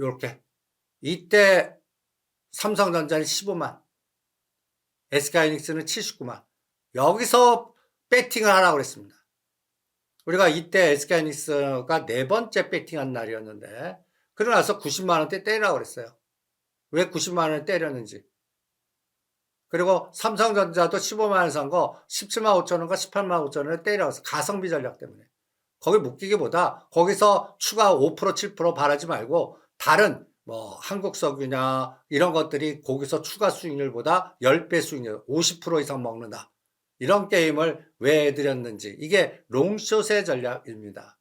요렇게. 이때 삼성전자는 15만, SK하이닉스는 79만. 여기서 배팅을 하라고 그랬습니다. 우리가 이때 SK하이닉스가 네 번째 배팅한 날이었는데, 그러고 나서 90만 원대 때리라고 그랬어요. 왜 90만 원을 때렸는지. 그리고 삼성전자도 15만 원 산 거 17만 5천 원과 18만 5천 원을 때리라고 했어요. 가성비 전략 때문에. 거기 묶이기보다 거기서 추가 5% 7% 바라지 말고 다른 뭐 한국석유냐 이런 것들이 거기서 추가 수익률보다 10배 수익률 50% 이상 먹는다. 이런 게임을 왜 해드렸는지 이게 롱숏의 전략입니다.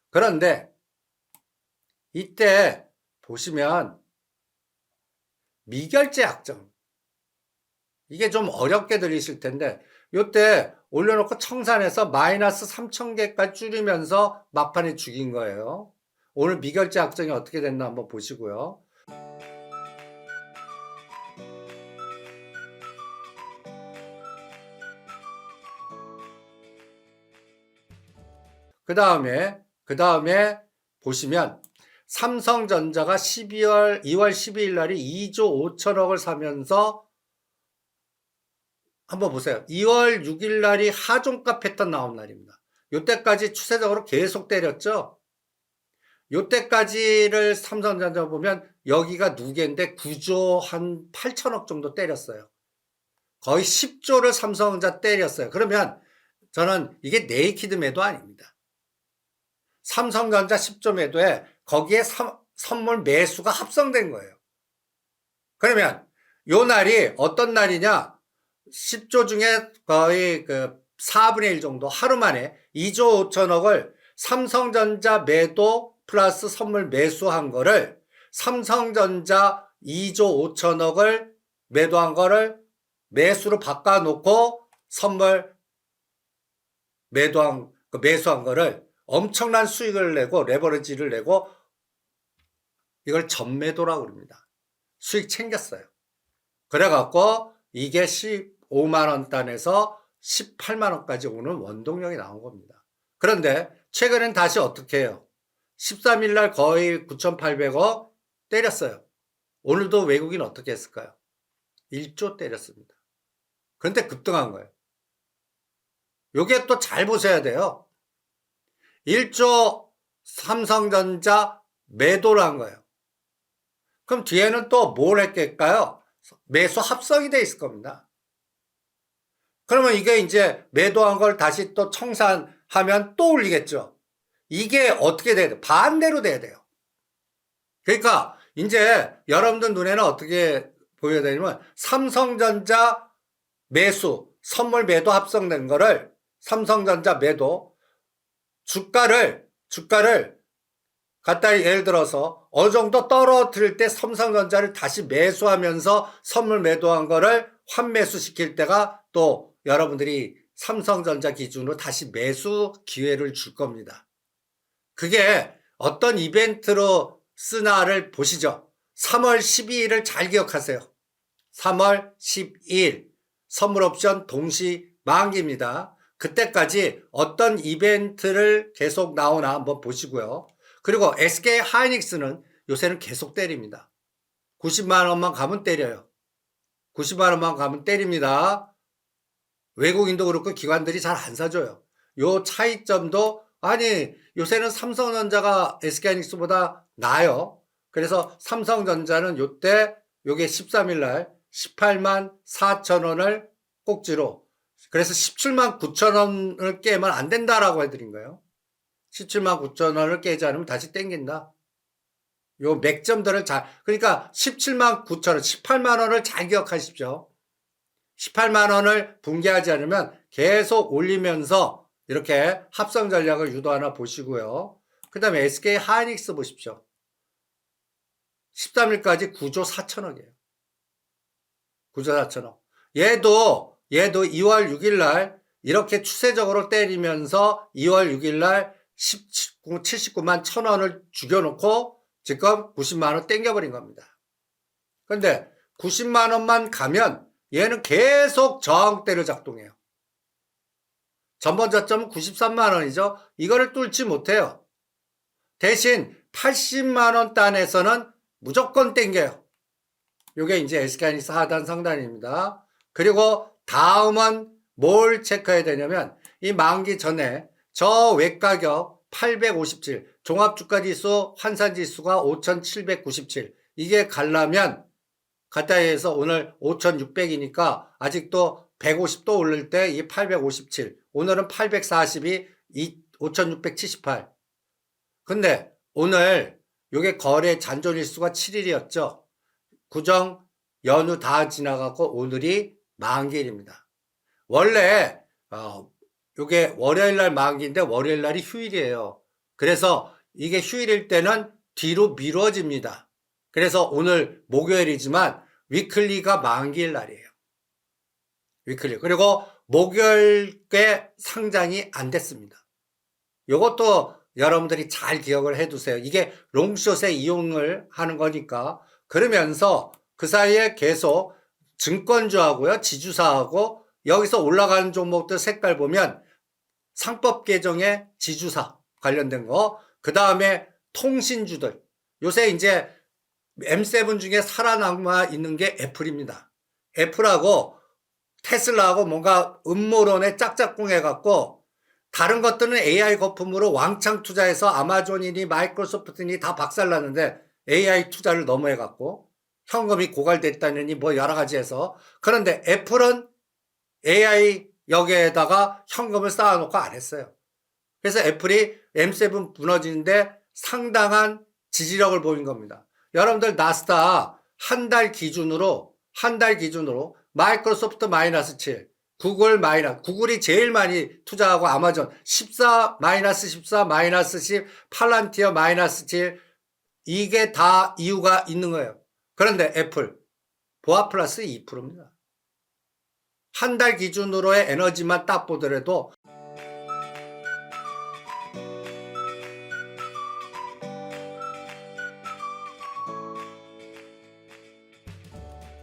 그런데 이때 보시면 미결제 약정 이게 좀 어렵게 들리실 텐데 요때 올려놓고 청산해서 마이너스 3,000개까지 줄이면서 막판에 죽인 거예요. 오늘 미결제 약정이 어떻게 됐나 한번 보시고요. 그 다음에 보시면 삼성전자가 2월 12일 날이 2조 5천억을 사면서 한번 보세요. 2월 6일 날이 하종가 패턴 나온 날입니다. 요때까지 추세적으로 계속 때렸죠. 요때까지를 삼성전자 보면 여기가 누계인데 9조 한 8천억 정도 때렸어요. 거의 10조를 삼성전자 때렸어요. 그러면 저는 이게 네이키드 매도 아닙니다. 삼성전자 10조 매도에 거기에 선물 매수가 합성된 거예요. 그러면 요 날이 어떤 날이냐? 10조 중에 거의 그 4분의 1 정도 하루 만에 2조 5천억을 삼성전자 매도 플러스 선물 매수한 거를 삼성전자 2조 5천억을 매도한 거를 매수로 바꿔놓고 선물 매수한 거를 엄청난 수익을 내고 레버리지를 내고 이걸 전매도라고 그럽니다. 수익 챙겼어요. 그래갖고 이게 15만원 단에서 18만원까지 오는 원동력이 나온 겁니다. 그런데 최근엔 다시 어떻게 해요? 13일 날 거의 9,800억 때렸어요. 오늘도 외국인 어떻게 했을까요? 1조 때렸습니다. 그런데 급등한 거예요. 요게 또 잘 보셔야 돼요. 1조 삼성전자 매도를 한 거예요. 그럼 뒤에는 또 뭘 했겠까요? 매수 합성이 돼 있을 겁니다. 그러면 이게 이제 매도한 걸 다시 또 청산하면 또 올리겠죠. 이게 어떻게 돼야 돼요? 반대로 돼야 돼요. 그러니까 이제 여러분들 눈에는 어떻게 보여야 되냐면 삼성전자 매수, 선물 매도 합성된 거를 삼성전자 매도 주가를 갖다 예를 들어서 어느 정도 떨어뜨릴 때 삼성전자를 다시 매수하면서 선물 매도한 거를 환매수 시킬 때가 또 여러분들이 삼성전자 기준으로 다시 매수 기회를 줄 겁니다. 그게 어떤 이벤트로 쓰나를 보시죠. 3월 12일을 잘 기억하세요. 3월 12일 선물 옵션 동시 만기입니다. 그때까지 어떤 이벤트를 계속 나오나 한번 보시고요. 그리고 SK 하이닉스는 요새는 계속 때립니다. 90만 원만 가면 때려요. 90만 원만 가면 때립니다. 외국인도 그렇고 기관들이 잘 안 사줘요. 요 차이점도 아니 요새는 삼성전자가 SK하이닉스보다 나아요. 그래서 삼성전자는 요때 요게 13일 날 18만 4천 원을 꼭지로 그래서 17만 9천 원을 깨면 안 된다라고 해드린 거예요. 17만 9천 원을 깨지 않으면 다시 땡긴다. 요 맥점들을 그러니까 17만 9천 원, 18만 원을 잘 기억하십시오. 18만 원을 붕괴하지 않으면 계속 올리면서 이렇게 합성 전략을 유도하나 보시고요. 그 다음에 SK 하이닉스 보십시오. 13일까지 9조 4천억이에요. 9조 4천억. 얘도 2월 6일 날 이렇게 추세적으로 때리면서 2월 6일 날 79만 1천 원을 죽여놓고 지금 90만 원 땡겨버린 겁니다. 그런데 90만 원만 가면 얘는 계속 저항대를 작동해요. 전번 저점은 93만 원이죠. 이거를 뚫지 못해요. 대신 80만 원 단에서는 무조건 땡겨요. 요게 이제 SK하이닉스 하단 상단입니다. 그리고 다음은 뭘 체크해야 되냐면 이 만기 전에 저 외가격 857 종합주가지수 환산지수가 5797 이게 가려면 갖다 해서 오늘 5600이니까 아직도 150도 오를 때 이 857 오늘은 842 5678 근데 오늘 요게 거래 잔존일수가 7일이었죠. 구정 연휴 다 지나가고 오늘이 만기일입니다. 원래 요게 월요일 날 만기인데 월요일 날이 휴일이에요. 그래서 이게 휴일일 때는 뒤로 미뤄집니다. 그래서 오늘 목요일이지만 위클리가 만기일 날이에요. 위클리. 그리고 목요일께 상장이 안 됐습니다. 요것도 여러분들이 잘 기억을 해두세요. 이게 롱숏에 이용을 하는 거니까. 그러면서 그 사이에 계속 증권주하고요, 지주사하고 여기서 올라가는 종목들 색깔 보면 상법 개정의 지주사 관련된 거, 그 다음에 통신주들. 요새 이제 M7 중에 살아남아 있는 게 애플입니다. 애플하고 테슬라하고 뭔가 음모론에 짝짝꿍 해갖고 다른 것들은 AI 거품으로 왕창 투자해서 아마존이니 마이크로소프트니 다 박살났는데 AI 투자를 너무 해갖고 현금이 고갈됐다느니 뭐 여러 가지 해서 그런데 애플은 AI 여기에다가 현금을 쌓아놓고 안 했어요. 그래서 애플이 M7 무너지는데 상당한 지지력을 보인 겁니다. 여러분들 나스닥 한 달 기준으로 마이크로소프트 마이너스 7, 구글이 제일 많이 투자하고 아마존 14, 마이너스 14, 마이너스 10, 팔란티어 마이너스 7 이게 다 이유가 있는 거예요. 그런데 애플 보아 플러스 2%입니다. 한 달 기준으로의 에너지만 딱 보더라도